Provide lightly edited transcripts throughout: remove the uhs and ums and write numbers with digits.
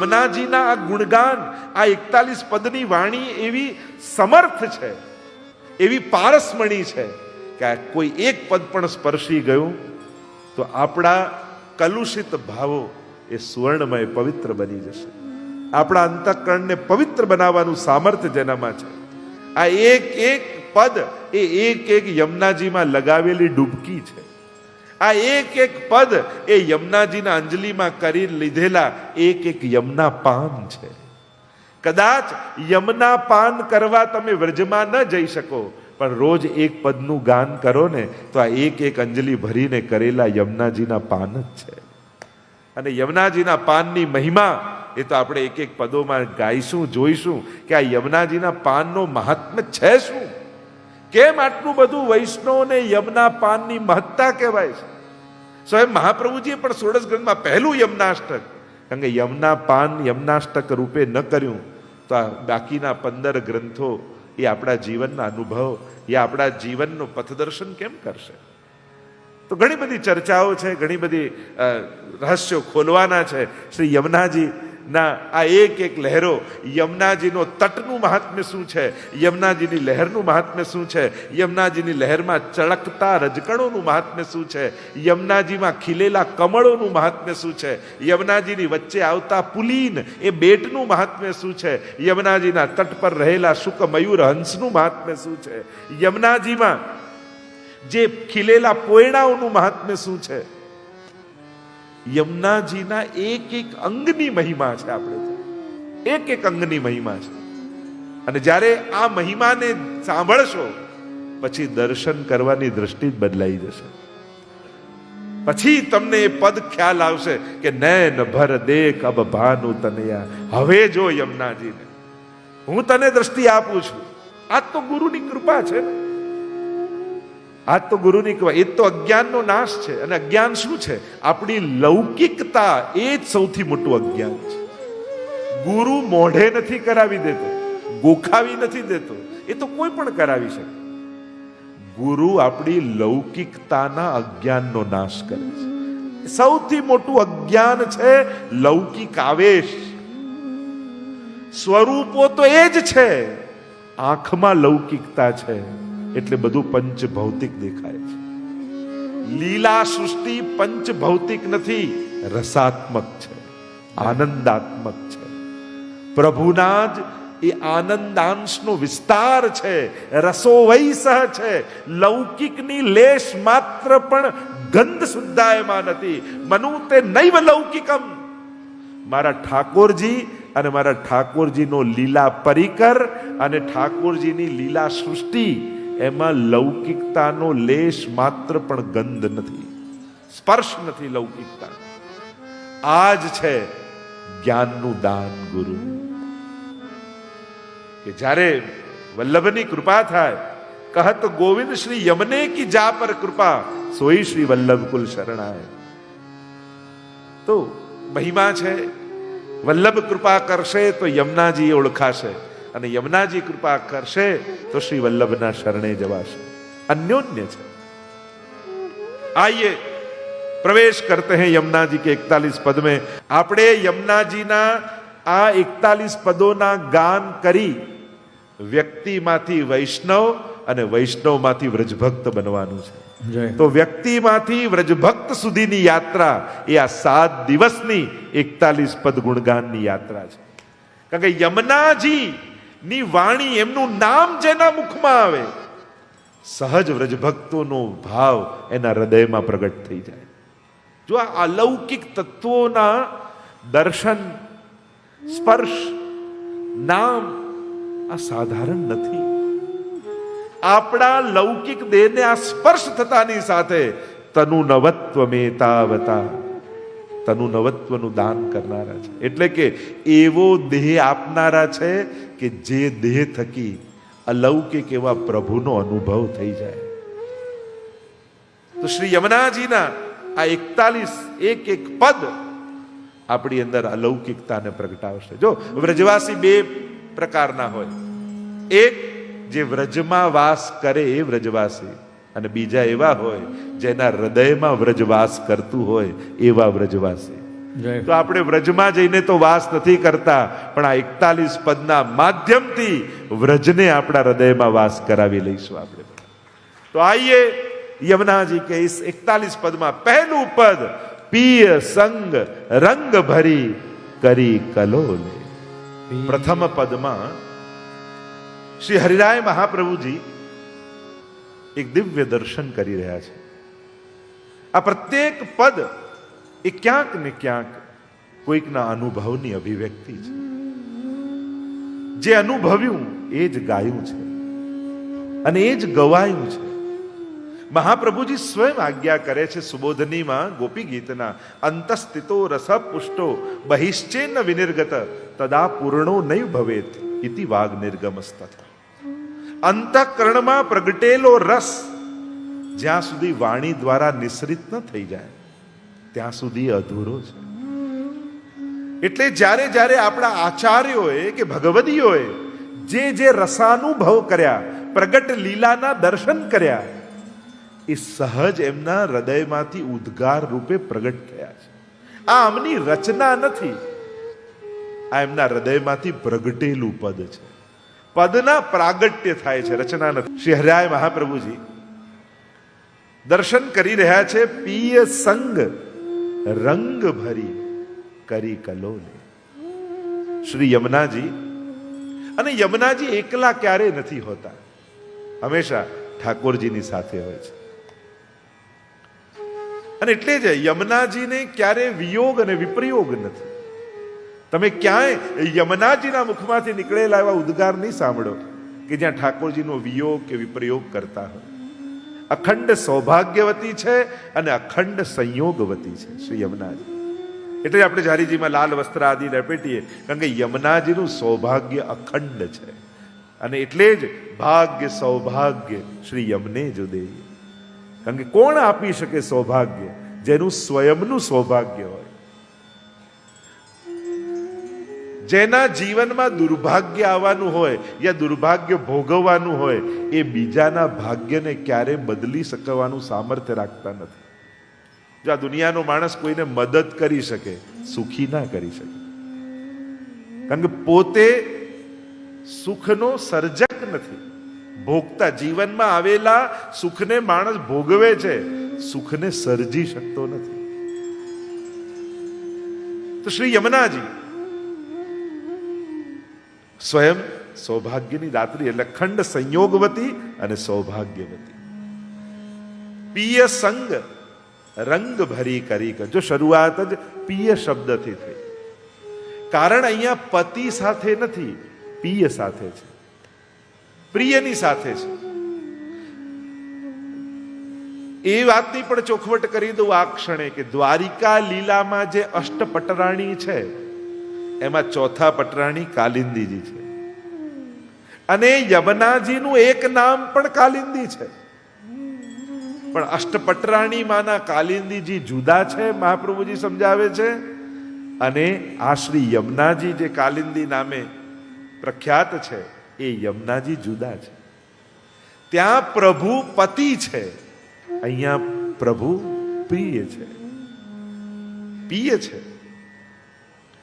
યમુનાજીના આ ગુણગાન, આ 41 પદની વાણી એવી સમર્થ છે, એવી પારસમણી છે કે આ કોઈ એક પદ પણ સ્પર્શી ગયું તો આપણા કલુષિત ભાવો એ સુવર્ણમય પવિત્ર બની જશે. આપણા અંતઃકરણને પવિત્ર બનાવવાનું સામર્થ્ય જેનામાં છે. આ એક એક પદ એ એક એક યમુનાજીમાં લગાવેલી ડૂબકી છે. આ એક એક પદ એ યમુનાજીના અંજલિમાં કરી લીધેલા એક એક યમુના પાન છે. કદાચ યમુના પાન કરવા તમે વ્રજમાં ન જઈ શકો, પણ રોજ એક પદનું ગાન કરો ને તો આ એક એક અંજલિ ભરીને કરેલા યમુનાજીના પાન જ છે. અને યમુનાજીના પાનની મહિમા એ તો આપણે એક એક પદોમાં ગાઈશું, જોઈશું કે આ યમુનાજીના પાનનો મહાત્મ્ય છે શું, કેમ આટલું બધું વૈષ્ણવને યમુના પાનની મહત્તા કહેવાય છે. સ્વયં મહાપ્રભુજીએ પણ 16 ગ્રંથમાં પહેલું યમુનાષ્ટક, કારણ કે યમુના પાન યમુનાષ્ટક રૂપે ન કર્યું તો આ બાકીના 15 ગ્રંથો એ આપણા જીવનના અનુભવ, એ આપણા જીવનનું પથદર્શન કેમ કરશે? તો ઘણી બધી ચર્ચાઓ છે, ઘણી બધી રહસ્યો ખોલવાના છે. શ્રી યમુનાજીના આ એક એક લહેરો, યમુનાજીનો તટનું મહાત્મ્ય શું છે, યમુનાજીની લહેરનું મહાત્મ્ય શું છે, યમુનાજીની લહેરમાં ચળકતા રજકણોનું મહાત્મ્ય શું છે, યમુનાજીમાં ખીલેલા કમળોનું મહાત્મ્ય શું છે, યમુનાજીની વચ્ચે આવતા પુલીન એ બેટનું મહાત્મ્ય શું છે, યમુનાજીના તટ પર રહેલા શુક મયુર હંસનું મહાત્મ્ય શું છે, યમુનાજીમાં જે ખીલેલા પોયણાઓનું મહાત્મ્ય શું છે. યમુનાજીના એક એક અંગની મહિમા છે. આપણે એક એક અંગની મહિમા છે. અને જ્યારે આ મહિમાને સાંભળશો પછી દર્શન કરવાની દ્રષ્ટિ જ બદલાઈ જશે. પછી તમને એ પદ ખ્યાલ આવશે કે નૈન ભર દેખ અબ ભાનુ તનયા. હવે જો યમુનાજીને હું તને દ્રષ્ટિ આપું છું. આ તો ગુરુની કૃપા છે ને, આ તો ગુરુની કૃપા. એ તો અજ્ઞાનનો નાશ છે. અને અજ્ઞાન શું છે? આપણી લૌકિકતા. એ જ સૌથી મોટું અજ્ઞાન છે. ગુરુ મોઢે નથી કરાવી દેતો, ગોખાવી નથી દેતો, એ તો કોઈ પણ કરાવી શકે. ગુરુ આપણી લૌકિકતાના અજ્ઞાનનો નાશ કરે છે. સૌથી મોટું અજ્ઞાન છે લૌકિક આવેશ. સ્વરૂપો તો એ જ છે, આંખમાં લૌકિકતા છે એટલે બધું પંચ ભૌતિક દેખાય છે. લીલા સૃષ્ટિ પંચ ભૌતિક નથી, રસાત્મક છે, આનંદાત્મક છે. પ્રભુના જ એ આનંદાંશનો વિસ્તાર છે, રસો વૈસહ છે. લૌકિકની લેશ માત્ર પણ ગંધ સુદ્ધા એમાં નથી. મનુ તે નૈવ લૌકિકમ. મારા ઠાકોરજી અને મારા ઠાકોરજીનો લીલા પરિકર અને ઠાકોરજીની લીલા સૃષ્ટિ, એમાં લૌકિકતાનો લેશ માત્ર પણ ગંધ નથી, સ્પર્શ નથી લૌકિકતા. આ જ છે જ્ઞાનનું દાન ગુરુ. કે જ્યારે વલ્લભની કૃપા થાય, કહત ગોવિંદ શ્રી યમને કી જા પર કૃપા, સોઈ શ્રી વલ્લભ કુલ શરણાય. તો મહિમા છે. વલ્લભ કૃપા કરશે તો યમુનાજી ઓળખાશે, અને યમુનાજી કૃપા કરશે તો શ્રી વલ્લભના શરણે જવાશે. अन्योन्य છે. आइए प्रवेश करते हैं यमुना जी के 41 पद में. આપણે યમુનાજીના આ 41 પદોના ગાન કરી વ્યક્તિમાંથી વૈષ્ણવ અને વૈષ્ણવમાંથી વ્રજભક્ત બનવાનું છે. તો વ્યક્તિમાંથી વ્રજભક્ત સુધીની યાત્રા એ આ 7 દિવસની 41 પદ ગુણગાનની યાત્રા છે. કારણ કે યમુનાજી ની વાણી, એમનું નામ જેના મુખમાં આવે, સહજ વ્રજભક્તોનો ભાવ એના હૃદયમાં પ્રગટ થઈ જાય. જો આ અલૌકિક તત્વોના દર્શન, સ્પર્શ, નામ આ સાધારણ નથી. આપણા લૌકિક દેહને આ સ્પર્શ થતાની સાથે તનુ નવત્વ મેતાવતા, તનુ નવત્વનું દાન કરનારા છે. એટલે કે એવો દેહ આપનારા છે કે જે દેહ થકી અલૌકિક એવા પ્રભુનો અનુભવ થઈ જાય. તો શ્રી યમુનાજીના આ 41 એક એક પદ આપણી અંદર અલૌકિકતાને પ્રગટાવશે. જો વ્રજવાસી 2 પ્રકારના હોય. એક જે વ્રજમાં વાસ કરે એ વ્રજવાસી, અને બીજા એવા હોય જેના હૃદયમાં વ્રજવાસ કરતું હોય એવા વ્રજવાસી. તો આપણે વ્રજમાં જઈને તો વાસ નથી કરતા, પણ આ 41 પદના માધ્યમથી વ્રજને આપણા હૃદયમાં વાસ કરાવી લઈશું આપણે. તો આઈએ यमुना जी के इस 41 पद में पहलू पद पिय संग रंग भरी करी कलोले. प्रथम पद में श्री हरिराय महाप्रभु जी एक दिव्य दर्शन करी रहा है. आ प्रत्येक पद ए क्यांक ने क्यांक कोईक ना अनुभवनी अभिव्यक्ति छे. जे अनुभव्યું એ જ ગાયું છે અને એ જ ગવાયું છે. મહાપ્રભુજી સ્વયં આજ્ઞા કરે છે સુબોધનીમાં ગોપી ગીતના, અંતસ્થિતો રસ પુષ્ટો બહિશ્ચેન વિનિર્ગત તદા પૂર્ણો નૈવ ભવેત ઇતિ વાગ નિર્ગમસ્તથ. અંતઃકરણમાં પ્રગટેલો રસ જ્યાં સુધી વાણી દ્વારા નિશ્રિત ન થઈ જાય ત્યાં સુધી અધૂરો છે. એટલે જ્યારે જ્યારે આપણા આચાર્યોએ કે ભગવદીઓએ જે જે રસાનુભવ કર્યા, પ્રગટ લીલાના દર્શન કર્યા, એ સહજ એમના હૃદયમાંથી ઉદ્ગાર રૂપે પ્રગટ થયા છે. આ આમની રચના નથી, આ એમના હૃદયમાંથી પ્રગટેલું પદ છે. પદના પ્રાગટ્ય થાય છે, રચના નથી. શ્રી હરિરાય મહાપ્રભુજી દર્શન કરી રહ્યા છે. પિય સંગ રંગ ભરી કરી કલોલે. શ્રી યમુનાજી, અને યમુનાજી એકલા ક્યારેય નથી હોતા, હંમેશા ઠાકોરજીની સાથે હોય છે. અને એટલે જ યમુનાજીને ક્યારે વિયોગ અને વિપ્રયોગ નથી. તમે ક્યાંય યમુનાજીના મુખમાંથી નીકળેલા એવા ઉદ્ગાર નહીં સાંભળો કે જ્યાં ઠાકોરજીનો વિયોગ કે વિપ્રયોગ કરતા હોય. અખંડ સૌભાગ્યવતી છે અને અખંડ સંયોગવતી છે શ્રી યમુનાજી. એટલે આપણે જારીજીમાં લાલ વસ્ત્ર આદિ લપેટીએ, કારણ કે યમુનાજીનું સૌભાગ્ય અખંડ છે. અને એટલે જ ભાગ્ય સૌભાગ્ય શ્રી યમને જ ઉદેય. કારણ કે કોણ આપી શકે સૌભાગ્ય? જેનું સ્વયંનું સૌભાગ્ય હોય. જેના જીવનમાં દુર્ભાગ્ય આવવાનું હોય યા દુર્ભાગ્ય ભોગવવાનું હોય, એ બીજાના ભાગ્યને ક્યારે બદલી શકવાનું સામર્થ્ય રાખતા નથી. જો આ દુનિયાનો માણસ કોઈને મદદ કરી શકે, સુખી ના કરી શકે. કારણ કે પોતે સુખનો સર્જક નથી, ભોગતા. જીવનમાં આવેલા સુખને માણસ ભોગવે છે, સુખને સર્જી શકતો નથી. તો શ્રી યમુનાજી સ્વયં સૌભાગ્યની દાત્રી, એટલે ખંડ સંયોગવતી અને સૌભાગ્યવતી. પિય સંગ રંગ ભરી કરી. જો શરૂઆત જ પિય શબ્દથી થઈ, કારણ અહીંયા પતિ સાથે નથી, પિય સાથે છે, પ્રિયની સાથે છે. એ વાતની પણ ચોખવટ કરી દઉં આ ક્ષણે કે દ્વારિકા લીલામાં જે અષ્ટપટરાણી છે એમાં ચોથા પટરાણી કાલિંદીજી છે, અને યમુનાજીનું એક નામ પણ કાલિંદી છે. પણ અષ્ટપટરાણી માના કાલિંદીજી જુદા છે, મહાપ્રભુજી સમજાવે છે. અને આ શ્રી યમુનાજી જે કાલિંદી નામે પ્રખ્યાત છે, એ યમુનાજી જુદા છે. ત્યાં પ્રભુ પતિ છે, અહીંયા પ્રભુ પ્રિય છે, પિય છે.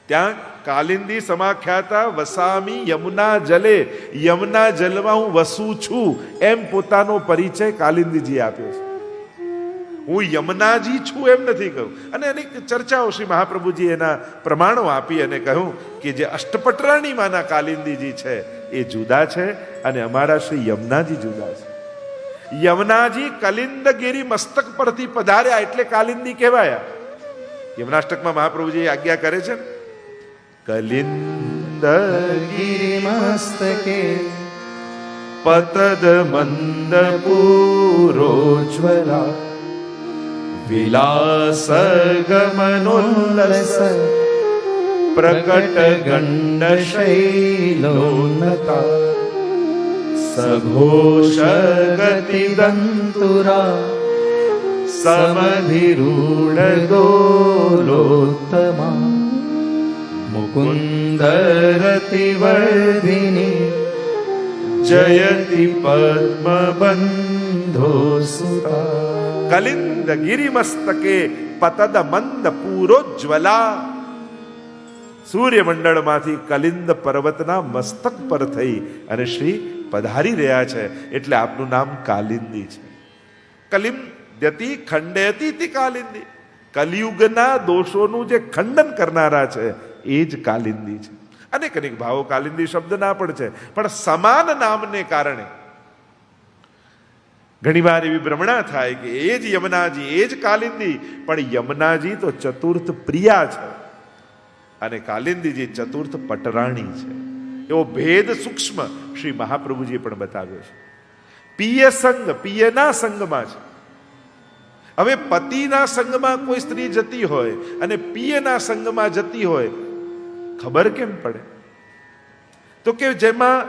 ત્યાં કાલિંદી સમાખ્યાતા વસામી યમુના જલે, યમુના જલમાં હું વસું છું, એમ પોતાનો પરિચય કાલિંદીજી આપ્યો છે. હું યમુનાજી છું એમ નથી કહ્યું. અને અનેક ચર્ચાઓ શ્રી મહાપ્રભુજી એના પ્રમાણો આપી અને કહ્યું કે જે અષ્ટપટરાણી માના કાલિંદીજી છે એ જુદા છે અને અમારા શ્રી યમુનાજી જુદા છે. યમુનાજી કલિંદગીરી મસ્તક પરથી પધાર્યા એટલે કાલિંદી કહેવાયા. યમુનાષ્ટકમાં મહાપ્રભુજી આજ્ઞા કરે છે, કલિંદગીરી મસ્તકે પતદ મંદ પૂરોજ્વલા વિલાસ ગમનોલ્લસ પ્રકટ ગંડ શૈલોન્નતા સઘોષ ગતિ દંતુરા સમધિરૂઢ ગોલોત્તમા મુકુંદરતિ વર્ધિની જયતિ પદ્મબંધો સુતા. કલિંદ ગિરિમસ્તકે પતદ મંદ પૂરોજ્વલા. સૂર્યમંડળમાંથી કલિંદ પર્વતના મસ્તક પર થઈ અને શ્રી પધારી રહ્યા છે, એટલે આપનું નામ કાલિંદી છે. કલિમ દ્યતિ ખંડયતિ તિ કાલિંદી. કલિયુગના દોષોનું જે ખંડન કરનારા છે એ જ કાલિંદી છે. અનેક અનેક ભાવો કાલિંદી શબ્દના પણ છે, પણ સમાન નામને કારણે ઘણીવાર એવી ભ્રમણા થાય કે એ જ યમુનાજી, એ જ કાલિંદી, પણ યમુનાજી તો ચતુર્થ પ્રિયા છે અને કાલિંદીજી ચતુર્થ પટરાણી છે. એવો ભેદ સૂક્ષ્મ શ્રી મહાપ્રભુજીએ પણ બતાવ્યો છે. પિય સંગ, પિયના સંગમાં છે. હવે પતિના સંગમાં કોઈ સ્ત્રી જતી હોય અને પિયના સંગમાં જતી હોય, ખબર કેમ પડે? તો કે જેમાં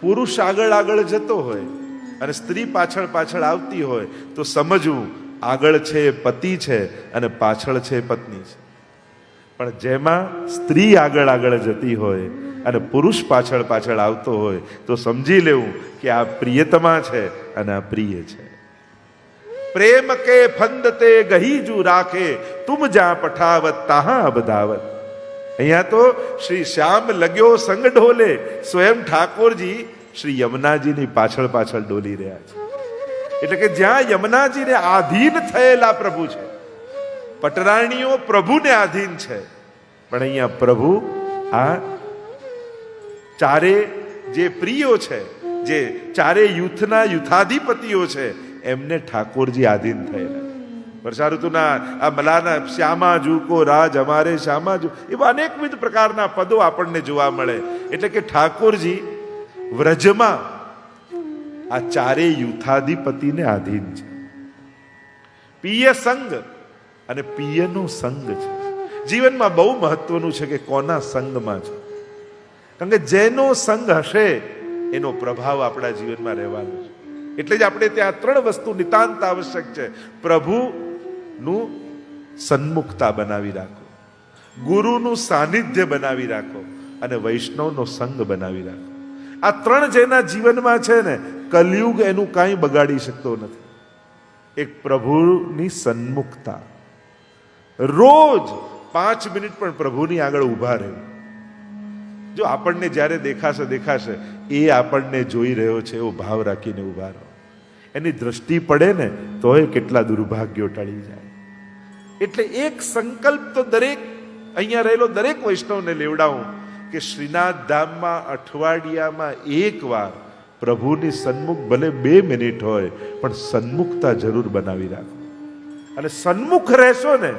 પુરુષ આગળ આગળ જતો હોય અને સ્ત્રી પાછળ પાછળ આવતી હોય તો સમજવું આગળ છે પતિ છે અને પાછળ છે પત્ની છે. પણ જેમાં સ્ત્રી આગળ આગળ જતી હોય અને પુરુષ પાછળ પાછળ આવતો હોય તો સમજી લેવું કે આ પ્રિયતમા છે અને આ પ્રિય છે. પ્રેમ કે ફંદતે ગહીજુ રાખે, તુમ જા પઠાવત તાહા અબધાવત. અહીંયા તો શ્રી શ્યામ લગ્યો સંગ ઢોલે, સ્વયં ઠાકોરજી શ્રી યમુનાજીની પાછળ પાછળ ડોલી રહ્યા છે. એટલે કે જ્યાં યમુનાજીને આધીન થયેલા પ્રભુ છે, પટરાણીઓ પ્રભુને આધીન છે, પણ અહીંયા પ્રભુ આ ચારે જે પ્રિયો છે, જે ચારે યુથના યુથાધિપતિઓ છે, એમને ઠાકોરજી આધીન થયેલા. વર્ષા ઋતુના આ મલાના શ્યામા જૂકો રાજ અમારે શ્યામા જુ, એવા અનેકવિધ પ્રકારના પદો આપણને જોવા મળે. એટલે કે ઠાકોરજી વ્રજમાં આ ચારે યુથાધિપતિને આધીન છે. પિય સંગ અને પિયનો સંગ છે. જીવનમાં બહુ મહત્વનું છે કે કોના સંગમાં છે, કારણ કે જેનો સંગ હશે એનો પ્રભાવ આપણા જીવનમાં રહેવાનો છે. એટલે જ આપણે ત્યાં ત્રણ વસ્તુ નિતાંત આવશ્યક છે. પ્રભુનું સન્મુખતા બનાવી રાખો, ગુરુનું સાનિધ્ય બનાવી રાખો અને વૈષ્ણવનો સંગ બનાવી રાખો. આ ત્રણ જેના જીવનમાં છે ને, કલયુગ એનું કાંઈ બગાડી શકતો નથી. એક પ્રભુની સન્મુખતા, રોજ 5 મિનિટ પણ પ્રભુની આગળ ઊભા રહેવું. જો આપણને જ્યારે દેખાશે એ આપણને જોઈ રહ્યો છે એવો ભાવ રાખીને ઊભા રહો. એની દ્રષ્ટિ પડે ને તોય કેટલા દુર્ભાગ્યો ટળી જાય. એટલે એક સંકલ્પ તો દરેક અહીંયા રહેલો દરેક વૈષ્ણવને લેવડાવું કે શ્રીનાથ ધામમાં અઠવાડિયામાં એક વાર પ્રભુની સન્મુખ, ભલે 2 મિનિટ હોય પણ સન્મુખતા જરૂર બનાવી રાખો. અને સન્મુખ રહેશો ને,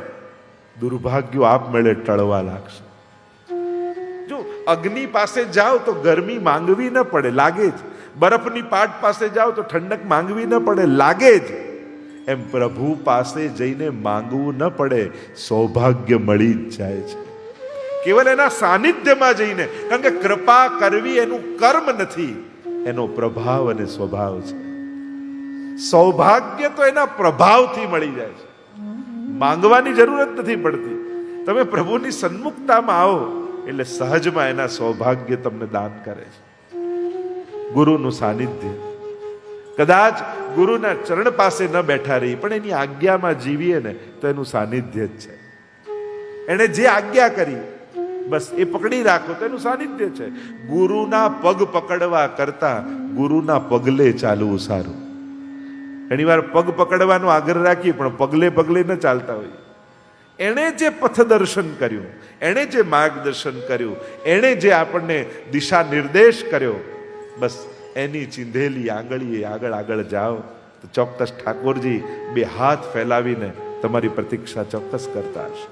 દુર્ભાગ્યો આપમેળે ટળવા લાગશે. જો અગ્નિ પાસે જાઓ તો ગરમી માંગવી ન પડે, લાગે જ. બરફની પાટ પાસે જાઓ તો ઠંડક માંગવી ન પડે, લાગે જ. એમ પ્રભુ પાસે જઈને માંગવું ન પડે, સૌભાગ્ય મળી જ જાય છે. કેવલ એના સાનિધ્યમાં જઈને, કારણ કે કૃપા કરવી એનું કર્મ નથી, એનો પ્રભાવ અને સ્વભાવ છે. સૌભાગ્ય તો એના પ્રભાવથી મળી જાય છે, માંગવાની જરૂર જ નથી પડતી. તમે પ્રભુની સન્મુખતામાં આવો એટલે સહજમાં એના સૌભાગ્ય તમને દાન કરે છે. ગુરુનું સાનિધ્ય, કદાચ ગુરુના ચરણ પાસે ન બેઠા રહી પણ એની આજ્ઞામાં જીવીએ ને તો એનું સાનિધ્ય જ છે. એણે જે આજ્ઞા કરી બસ એ પકડી રાખો તો એનું સાનિધ્ય છે. ગુરુના પગ પકડવા કરતા ગુરુના પગલે ચાલવું સારું. ઘણી વાર પગ પકડવાનો આગ્રહ રાખીએ પણ પગલે પગલે ન ચાલતા હોઈએ. એણે જે પથદર્શન કર્યું, એણે જે માર્ગદર્શન કર્યું, એણે જે આપણને દિશા નિર્દેશ કર્યો, બસ એની ચીંધેલી આંગળીએ આગળ આગળ જાઓ તો ચોક્કસ ઠાકોરજી 2 હાથ ફેલાવીને તમારી પ્રતીક્ષા ચોક્કસ કરતા હશે.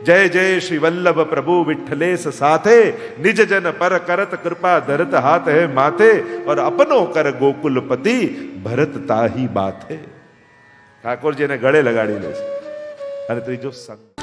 જય જય શ્રી વલ્લભ પ્રભુ વિઠ્ઠલેશ સાથે, નિજ જન પર કરત કૃપા ધરત હાથ હે માથે, और अपनो कर गोकुलपति भरत ताही बाथे. ઠાકોરજીને ગળે લગાડી લે છે. અને ત્રીજો સંગ.